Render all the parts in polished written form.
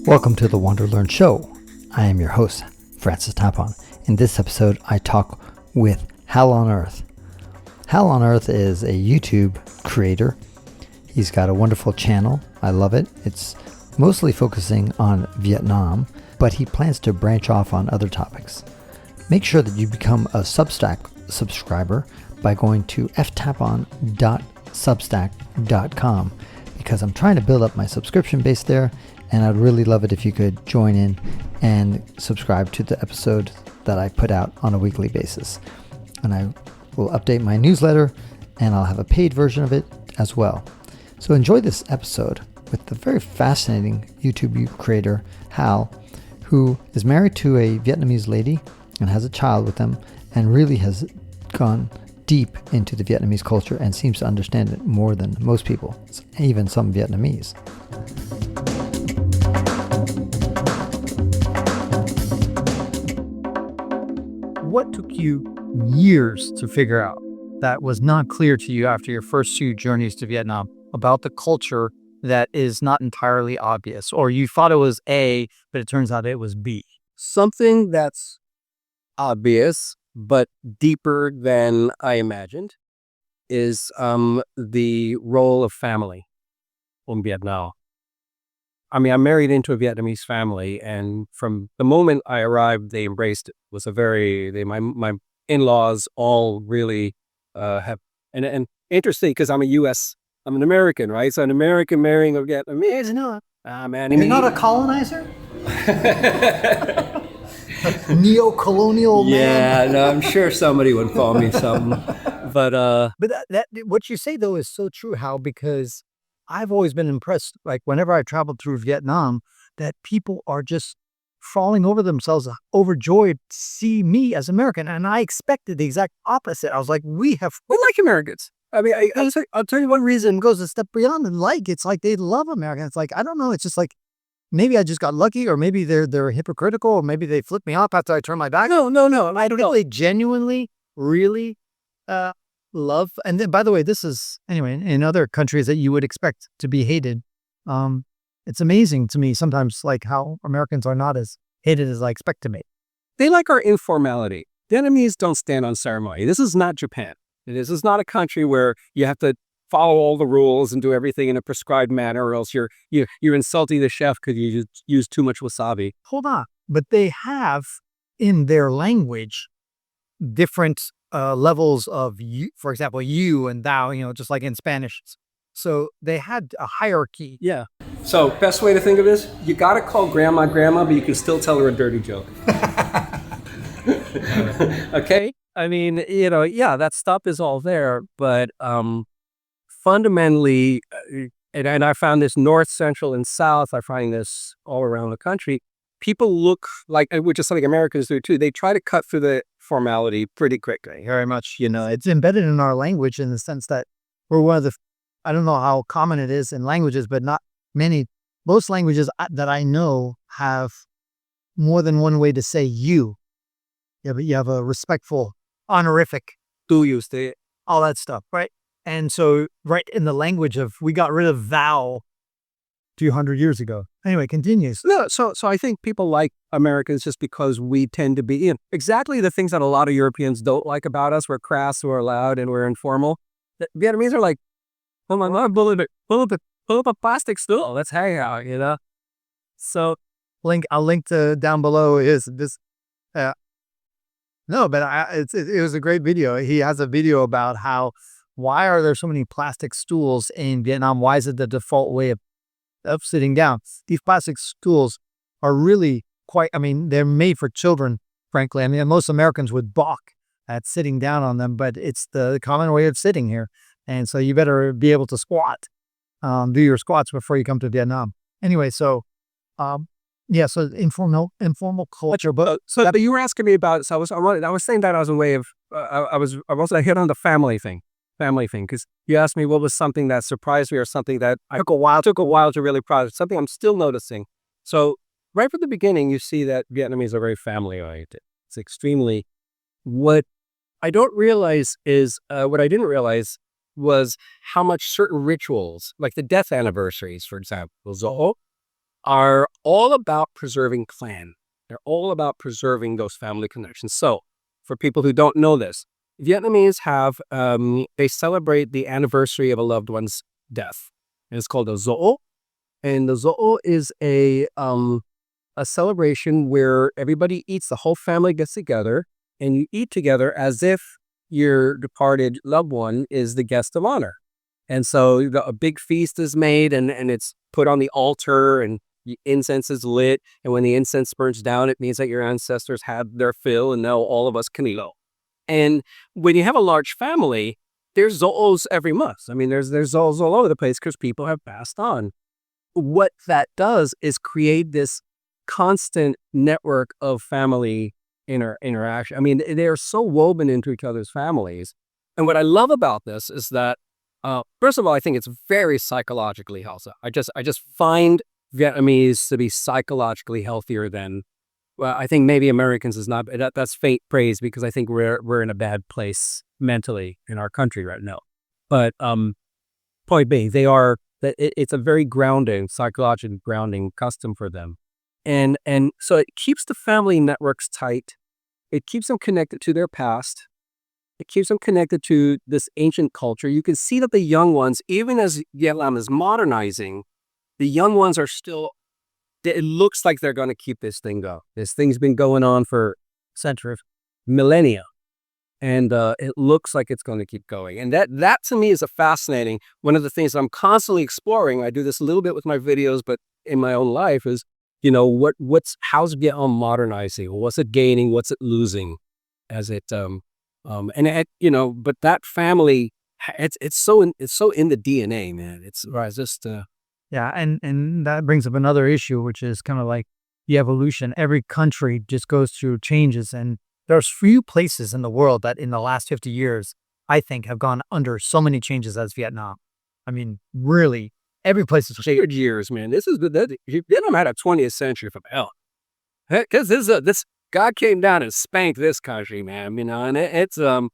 Welcome to the WanderLearn show. I am your host, Francis Tapon. In this episode, I talk with Hal on Earth. Hal on Earth is a YouTube creator. He's got a wonderful channel. I love it. It's mostly focusing on Vietnam, but he plans to branch off on other topics. Make sure that you become a Substack subscriber by going to ftapon.substack.com because I'm trying to build up my subscription base there, and I'd really love it if you could join in and subscribe to the episode that I put out on a weekly basis. And I will update my newsletter, and I'll have a paid version of it as well. So enjoy this episode with the very fascinating YouTube creator, Hal, who is married to a Vietnamese lady and has a child with them, and really has gone deep into the Vietnamese culture and seems to understand it more than most people, even some Vietnamese. What took you years to figure out that was not clear to you after your first few journeys to Vietnam about the culture that is not entirely obvious, or you thought it was A, but it turns out it was B? Something that's obvious, but deeper than I imagined, is the role of family in Vietnam. I mean, I'm married into a Vietnamese family, and from the moment I arrived, they embraced it. It was my in-laws all really have, and interesting because I'm an American, right? So an American marrying a Vietnamese, no, man. You're not a colonizer? Neo-colonial man? Yeah, no, I'm sure somebody would call me something. But that what you say, though, is so true, Hal, because I've always been impressed, like whenever I traveled through Vietnam, that people are just falling over themselves, overjoyed to see me as American. And I expected the exact opposite. I was like, we like Americans. I mean, I'll tell you one reason goes a step beyond and it's like they love Americans. It's like, I don't know. It's just like, maybe I just got lucky, or maybe they're hypocritical, or maybe they flipped me off after I turned my back. No. I don't know. They genuinely, really, love. And then, by the way, this is anyway in other countries that you would expect to be hated. It's amazing to me sometimes, like how Americans are not as hated as I expect to be. They like our informality. Vietnamese don't stand on ceremony. This is not Japan. This is not a country where you have to follow all the rules and do everything in a prescribed manner, or else you're insulting the chef because you use too much wasabi. Hold on, but they have in their language different levels of you, for example, you and thou, just like in Spanish. So they had a hierarchy. Yeah. So best way to think of this, you got to call grandma, but you can still tell her a dirty joke. Okay? I mean, that stuff is all there, but fundamentally, and I found this north, central, and south, I find this all around the country, people look like, which is something Americans do too, they try to cut through the formality pretty quickly. Very much, it's embedded in our language in the sense that we're one of the, I don't know how common it is in languages, but not many, most languages that I know have more than one way to say you. Yeah, but you have a respectful, honorific, Do you stay? all that stuff, right? And so right in the language of, we got rid of thou 200 years ago. Anyway, continues. No, so I think people like Americans just because we tend to be in exactly the things that a lot of Europeans don't like about us. We're crass, we're loud, and we're informal. The Vietnamese are like, oh my God, pull up a plastic stool. Let's hang out, So I'll link to down below is this. No, but it was a great video. He has a video about why are there so many plastic stools in Vietnam? Why is it the default way of sitting down? These plastic stools are really they're made for children, frankly. I mean, most Americans would balk at sitting down on them, but it's the common way of sitting here. And so you better be able to squat, do your squats before you come to Vietnam. Anyway, so, so informal culture. But but you were asking me about, so I was saying that as a way of, I hit on the family thing, because you asked me what was something that surprised me or something that took a while to really process, something I'm still noticing. So right from the beginning, you see that Vietnamese are very family oriented. It's extremely, what I didn't realize was how much certain rituals, like the death anniversaries, for example, are all about preserving clan. They're all about preserving those family connections. So, for people who don't know this, Vietnamese have they celebrate the anniversary of a loved one's death. And it's called a Dỗ. And the Dỗ is a celebration where everybody eats, the whole family gets together, and you eat together as if your departed loved one is the guest of honor. And so a big feast is made, and it's put on the altar, and the incense is lit. And when the incense burns down, it means that your ancestors had their fill, and now all of us can eat. And when you have a large family, there's Dỗ every month. I mean, there's Dỗ all over the place because people have passed on. What that does is create this constant network of family interaction. I mean, they are so woven into each other's families. And what I love about this is that, first of all, I think it's very psychologically healthy. I just find Vietnamese to be psychologically healthier than, well, I think maybe Americans is not. That's faint praise because I think we're in a bad place mentally in our country right now. But point B, they are that it's a very grounding, psychological grounding custom for them. And so it keeps the family networks tight. It keeps them connected to their past. It keeps them connected to this ancient culture. You can see that the young ones, even as Vietnam is modernizing, the young ones are still, it looks like they're going to keep this thing going. This thing's been going on for centuries, millennia. And it looks like it's going to keep going. And that to me is a fascinating, one of the things I'm constantly exploring. I do this a little bit with my videos, but in my own life is, how's Vietnam modernizing? What's it gaining? What's it losing as it, but that family, it's so in the DNA, man. It's just, Yeah, and that brings up another issue, which is kind of like the evolution. Every country just goes through changes, and there's few places in the world that in the last 50 years, I think, have gone under so many changes as Vietnam. I mean, really, every place is shared years, man. Vietnam had a 20th century from hell. Because this God came down and spanked this country, man. And it's but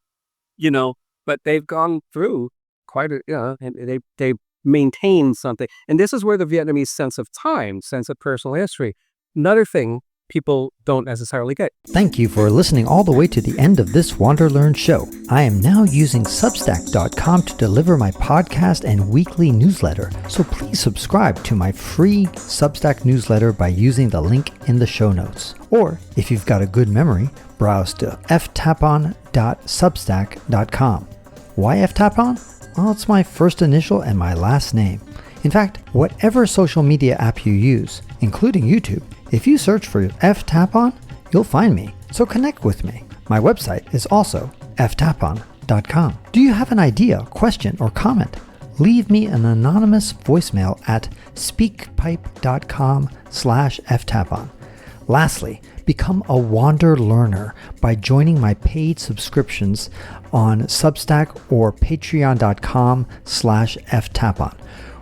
they've gone through quite a, and they maintain something. And this is where the Vietnamese sense of time, sense of personal history, another thing people don't necessarily get. Thank you for listening all the way to the end of this WanderLearn show. I am now using Substack.com to deliver my podcast and weekly newsletter, so please subscribe to my free Substack newsletter by using the link in the show notes. Or, if you've got a good memory, browse to ftapon.substack.com. Why ftapon? Well, it's my first initial and my last name. In fact, whatever social media app you use, including YouTube, if you search for ftapon, you'll find me, so connect with me. My website is also ftapon.com. Do you have an idea, question, or comment? Leave me an anonymous voicemail at speakpipe.com/ftapon. Lastly, become a WanderLearner by joining my paid subscriptions on Substack or patreon.com/ftapon.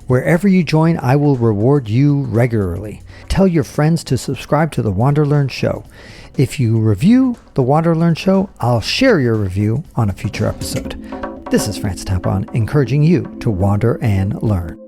Wherever you join, I will reward you regularly. Tell your friends to subscribe to the WanderLearn show. If you review the WanderLearn show, I'll share your review on a future episode. This is Francis Tapon, encouraging you to wander and learn.